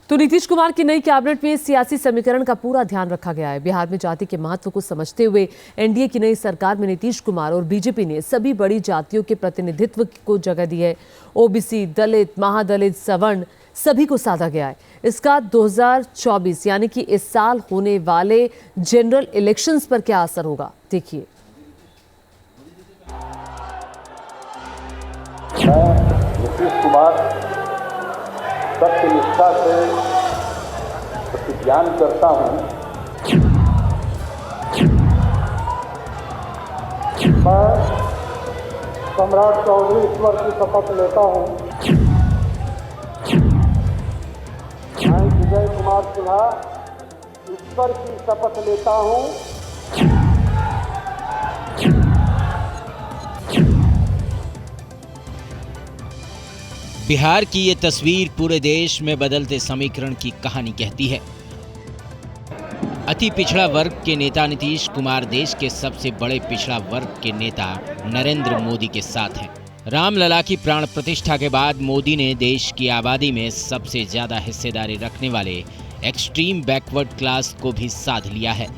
तो नीतीश कुमार की नई कैबिनेट में सियासी समीकरण का पूरा ध्यान रखा गया है। बिहार में जाति के महत्व को समझते हुए एनडीए की नई सरकार में नीतीश कुमार और बीजेपी ने सभी बड़ी जातियों के प्रतिनिधित्व को जगह दी है। ओबीसी, दलित, महादलित, सवर्ण सभी को साधा गया है। इसका 2024 यानी कि इस साल होने वाले जनरल इलेक्शंस पर क्या असर होगा, देखिए। नीतीश कुमार सत्यनिष्ठा से प्रतिज्ञान करता हूं, मैं सम्राट चौधरी ईश्वर की शपथ लेता हूं। मैं विजय कुमार सिन्हा ईश्वर की शपथ लेता हूं। बिहार की ये तस्वीर पूरे देश में बदलते समीकरण की कहानी कहती है। अति पिछड़ा वर्ग के नेता नीतीश कुमार देश के सबसे बड़े पिछड़ा वर्ग के नेता नरेंद्र मोदी के साथ हैं। रामलला की प्राण प्रतिष्ठा के बाद मोदी ने देश की आबादी में सबसे ज्यादा हिस्सेदारी रखने वाले एक्सट्रीम बैकवर्ड क्लास को भी साध लिया है।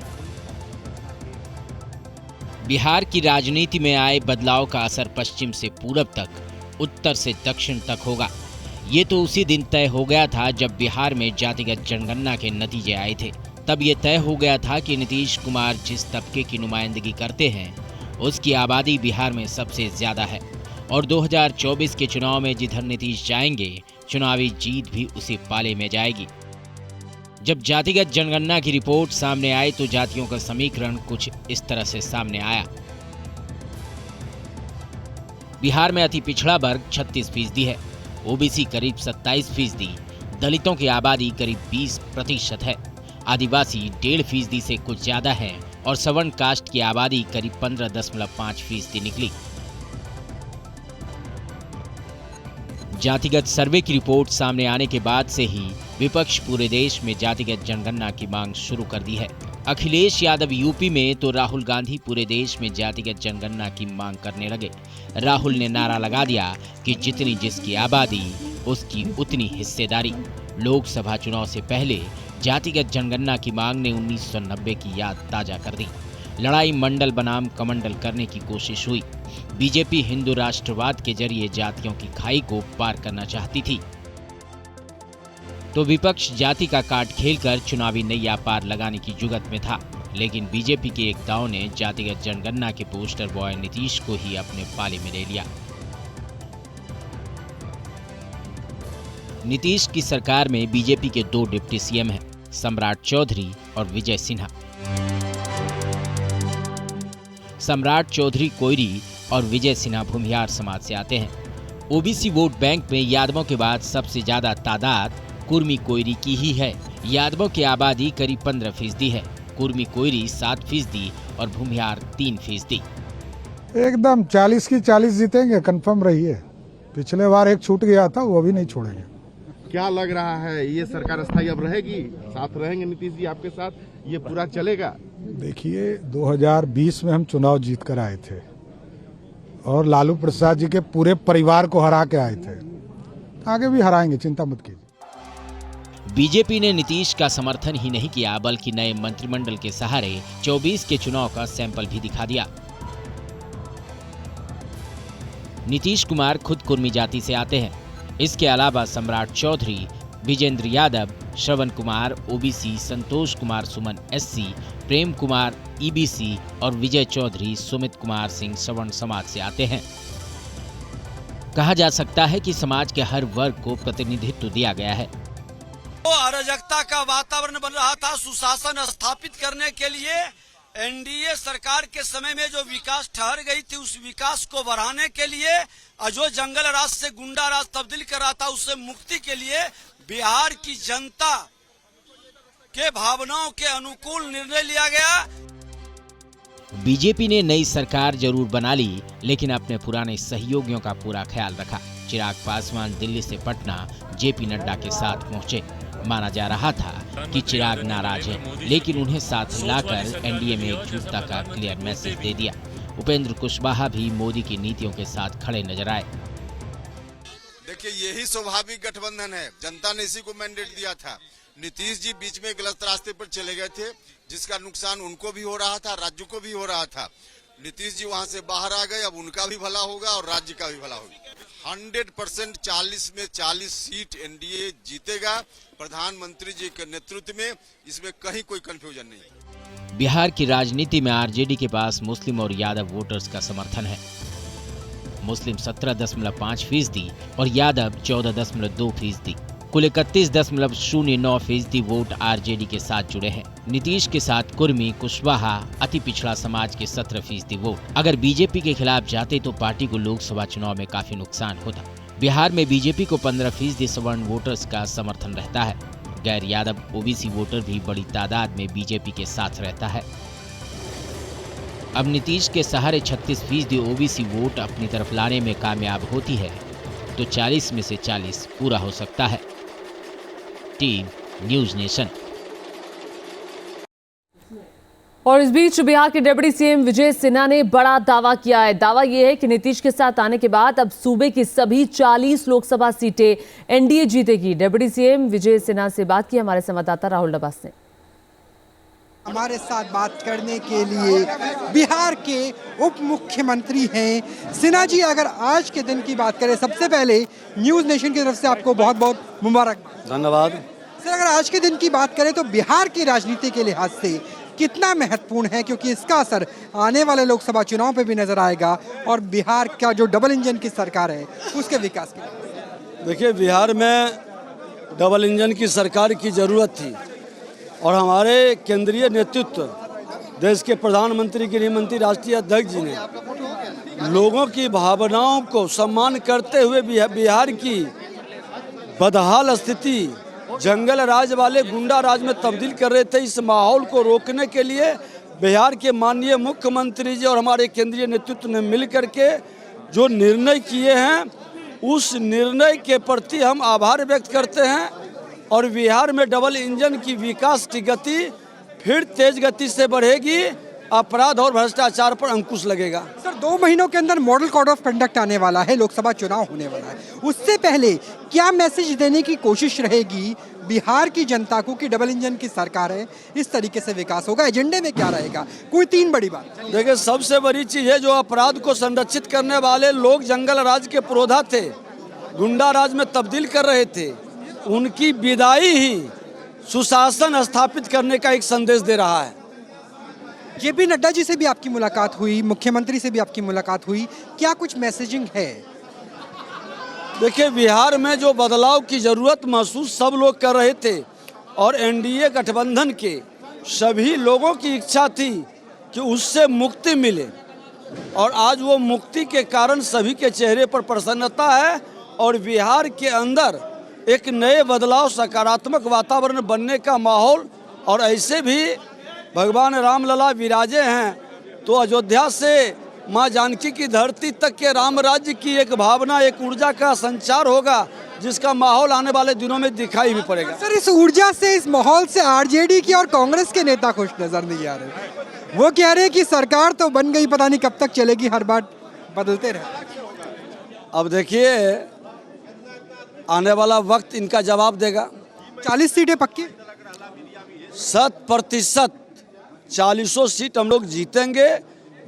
बिहार की राजनीति में आए बदलाव का असर पश्चिम से पूरब तक, उत्तर से दक्षिण तक होगा। ये तो उसी दिन तय हो गया था जब बिहार में जातिगत जनगणना के नतीजे आए थे। तब ये तय हो गया था कि नीतीश कुमार जिस तबके की नुमाइंदगी करते हैं उसकी आबादी बिहार में सबसे ज्यादा है और 2024 के चुनाव में जिधर नीतीश जाएंगे चुनावी जीत भी उसी पाले में जाएगी। जब जातिगत जनगणना की रिपोर्ट सामने आई तो जातियों का समीकरण कुछ इस तरह से सामने आया। बिहार में अति पिछड़ा वर्ग 36% है, ओबीसी करीब 27%, दलितों की आबादी करीब 20% है, आदिवासी 1.5% से कुछ ज्यादा है और सवर्ण कास्ट की आबादी करीब 15.5% निकली। जातिगत सर्वे की रिपोर्ट सामने आने के बाद से ही विपक्ष पूरे देश में जातिगत जनगणना की मांग शुरू कर दी है। अखिलेश यादव यूपी में तो राहुल गांधी पूरे देश में जातिगत जनगणना की मांग करने लगे। राहुल ने नारा लगा दिया कि जितनी जिसकी आबादी उसकी उतनी हिस्सेदारी। लोकसभा चुनाव से पहले जातिगत जनगणना की मांग ने 1990 की याद ताजा कर दी। लड़ाई मंडल बनाम कमंडल करने की कोशिश हुई। बीजेपी हिंदू राष्ट्रवाद के जरिए जातियों की खाई को पार करना चाहती थी, तो विपक्ष जाति का काट खेलकर चुनावी नैया पार लगाने की जुगत में था। लेकिन बीजेपी के एक दांव ने जातिगत जनगणना के पोस्टर बॉय नीतीश को ही अपने पाले में ले लिया। नीतीश की सरकार में बीजेपी के 2 डिप्टी सीएम हैं, सम्राट चौधरी और विजय सिन्हा। सम्राट चौधरी कोयरी और विजय सिन्हा भूमिहार समाज से आते हैं। ओबीसी वोट बैंक में यादवों के बाद सबसे ज्यादा तादाद कुर्मी कोयरी की ही है। यादवों की आबादी करीब 15% है, कुर्मी कोयरी 7% और भूमिहार 3%। एकदम 40 की 40 जीतेंगे, कंफर्म रहिए। पिछले बार एक छूट गया था, वो भी नहीं छोड़ेंगे। क्या लग रहा है, ये सरकार स्थायी अब रहेगी? साथ रहेंगे नीतीश जी आपके साथ? ये पूरा चलेगा? देखिए, 2020 में हम चुनाव जीत कर आए थे और लालू प्रसाद जी के पूरे परिवार को हरा के आए थे। आगे भी हराएंगे, चिंता मत कीजिए। बीजेपी ने नीतीश का समर्थन ही नहीं किया बल्कि नए मंत्रिमंडल के सहारे 24 के चुनाव का सैंपल भी दिखा दिया। नीतीश कुमार खुद कुर्मी जाति से आते हैं। इसके अलावा सम्राट Chaudhary, Vijendra Yadav, Shravan Kumar OBC, Santosh Kumar Suman SC, Prem Kumar EBC और विजय चौधरी सुमित कुमार सिंह सवर्ण समाज से आते हैं। कहा जा सकता है कि समाज के हर वर्ग को प्रतिनिधित्व दिया गया है। तो अराजकता का वातावरण बन रहा था। सुशासन स्थापित करने के लिए एनडीए सरकार के समय में जो विकास ठहर गई थी, उस विकास को बढ़ाने के लिए जो जंगल राज से गुंडा राज तब्दील कर रहा था, उससे मुक्ति के लिए बिहार की जनता के भावनाओं के अनुकूल निर्णय लिया गया। बीजेपी ने नई सरकार जरूर बना ली, लेकिन अपने पुराने सहयोगियों का पूरा ख्याल रखा। चिराग पासवान दिल्ली से पटना जेपी नड्डा के साथ पहुंचे। माना जा रहा था कि चिराग नाराज हैं, लेकिन उन्हें साथ लाकर एनडीए में एकजुटता का क्लियर मैसेज दे दिया। उपेंद्र कुशवाहा भी मोदी की नीतियों के साथ खड़े नजर आए। देखिए यही स्वाभाविक गठबंधन है, जनता ने इसी को मैंडेट दिया था। नीतीश जी बीच में गलत रास्ते पर चले गए थे, जिसका नुकसान उनको भी हो रहा था, राज्य को भी हो रहा था। नीतीश जी वहां से बाहर आ गए, अब उनका भी भला होगा और राज्य का भी भला होगा। 100% 40 में 40 सीट एनडीए जीतेगा प्रधानमंत्री जी के नेतृत्व में, इसमें कहीं कोई कंफ्यूजन नहीं। बिहार की राजनीति में आरजेडी के पास मुस्लिम और यादव वोटर्स का समर्थन है। मुस्लिम 17.5% और यादव 14.2%। कुल 31.09% वोट आरजेडी के साथ जुड़े हैं। नीतीश के साथ कुर्मी, कुशवाहा, अति पिछड़ा समाज के 17% वोट। अगर बीजेपी के खिलाफ जाते तो पार्टी को लोकसभा चुनाव में काफी नुकसान होता। बिहार में बीजेपी को 15% सवर्ण वोटर्स का समर्थन रहता है। गैर यादव ओबीसी वोटर भी बड़ी तादाद में बीजेपी के साथ रहता है। अब नीतीश के सहारे 36% ओबीसी वोट अपनी तरफ लाने में कामयाब होती है तो 40 में से 40 पूरा हो सकता है। Team news nation. और इस बीच बिहार के डिप्टी सीएम विजय सिन्हा ने बड़ा दावा किया है। दावा यह है कि नीतीश के साथ आने के बाद अब सूबे की सभी 40 लोकसभा सीटें एनडीए जीतेगी। डिप्टी सीएम विजय सिन्हा से बात की हमारे संवाददाता राहुल डबास ने। हमारे साथ बात करने के लिए बिहार के उप मुख्यमंत्री हैं सिन्हा जी। अगर आज के दिन की बात करें, सबसे पहले न्यूज नेशन की तरफ से आपको बहुत बहुत मुबारक। धन्यवाद सर। अगर आज के दिन की बात करें तो बिहार की राजनीति के लिहाज से कितना महत्वपूर्ण है, क्योंकि इसका असर आने वाले लोकसभा चुनाव पे भी नजर आएगा और बिहार का जो डबल इंजन की सरकार है उसके विकास के। देखिए, बिहार में डबल इंजन की सरकार की जरूरत थी और हमारे केंद्रीय नेतृत्व, देश के प्रधानमंत्री, गृह मंत्री, राष्ट्रीय अध्यक्ष जी ने लोगों की भावनाओं को सम्मान करते हुए बिहार की बदहाल स्थिति जंगल राज वाले गुंडा राज में तब्दील कर रहे थे। इस माहौल को रोकने के लिए बिहार के माननीय मुख्यमंत्री जी और हमारे केंद्रीय नेतृत्व ने मिल करके जो निर्णय किए हैं, उस निर्णय के प्रति हम आभार व्यक्त करते हैं और बिहार में डबल इंजन की विकास की गति फिर तेज गति से बढ़ेगी। अपराध और भ्रष्टाचार पर अंकुश लगेगा। सर, 2 महीनों के अंदर मॉडल कोड ऑफ कंडक्ट आने वाला है, लोकसभा चुनाव होने वाला है। उससे पहले क्या मैसेज देने की कोशिश रहेगी बिहार की जनता को कि डबल इंजन की सरकार है, इस तरीके से विकास होगा? एजेंडे में क्या रहेगा? कोई 3 बड़ी बात। देखिए, सबसे बड़ी चीज है जो अपराध को संरक्षित करने वाले लोग जंगल राज के पुरोधा थे, गुंडा राज में तब्दील कर रहे थे, उनकी विदाई ही सुशासन स्थापित करने का एक संदेश दे रहा है। जेपी नड्डा जी से भी आपकी मुलाकात हुई, मुख्यमंत्री से भी आपकी मुलाकात हुई, क्या कुछ मैसेजिंग है? देखिए, बिहार में जो बदलाव की जरूरत महसूस सब लोग कर रहे थे और एनडीए गठबंधन के सभी लोगों की इच्छा थी कि उससे मुक्ति मिले और आज वो मुक्ति के कारण सभी के चेहरे पर प्रसन्नता है और बिहार के अंदर एक नए बदलाव, सकारात्मक वातावरण बनने का माहौल। और ऐसे भी भगवान रामलला विराजे हैं तो अयोध्या से माँ जानकी की धरती तक के राम राज्य की एक भावना, एक ऊर्जा का संचार होगा जिसका माहौल आने वाले दिनों में दिखाई भी पड़ेगा। सर, इस ऊर्जा से, इस माहौल से आरजेडी की और कांग्रेस के नेता खुश नजर नहीं आ रहे। वो कह रहे हैं कि सरकार तो बन गई, पता नहीं कब तक चलेगी, हर बार बदलते रहे। अब देखिए, आने वाला वक्त इनका जवाब देगा। 40 सीटें पक्की? 100% 40 सीट हम लोग जीतेंगे।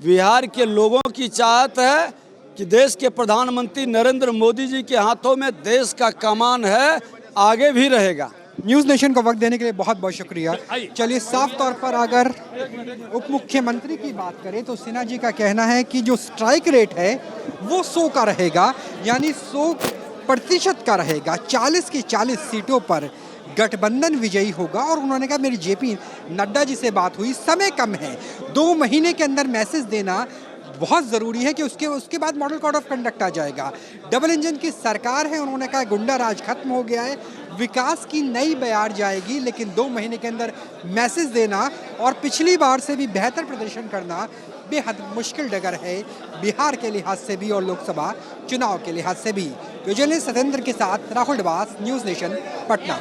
बिहार के लोगों की चाहत है कि देश के प्रधानमंत्री नरेंद्र मोदी जी के हाथों में देश का कमान है, आगे भी रहेगा। न्यूज नेशन को वक्त देने के लिए बहुत बहुत शुक्रिया। चलिए, साफ तौर पर अगर उप मुख्यमंत्री की बात करें तो सिन्हा जी का कहना है कि जो स्ट्राइक रेट है वो 100 का रहेगा, यानी 100% का रहेगा। 40 की 40 सीटों पर गठबंधन विजयी होगा। और उन्होंने कहा, मेरी जेपी नड्डा जी से बात हुई, समय कम है, 2 महीने के अंदर मैसेज देना बहुत ज़रूरी है कि उसके बाद मॉडल कोड ऑफ कंडक्ट आ जाएगा। डबल इंजन की सरकार है, उन्होंने कहा गुंडा राज खत्म हो गया है, विकास की नई बयार जाएगी, लेकिन 2 महीने के अंदर मैसेज देना और पिछली बार से भी बेहतर प्रदर्शन करना बेहद मुश्किल डगर है बिहार के लिहाज से भी और लोकसभा चुनाव के लिहाज से भी। तो जर्नलिस्ट सत्येंद्र के साथ राहुल डबास, न्यूज़ नेशन, पटना।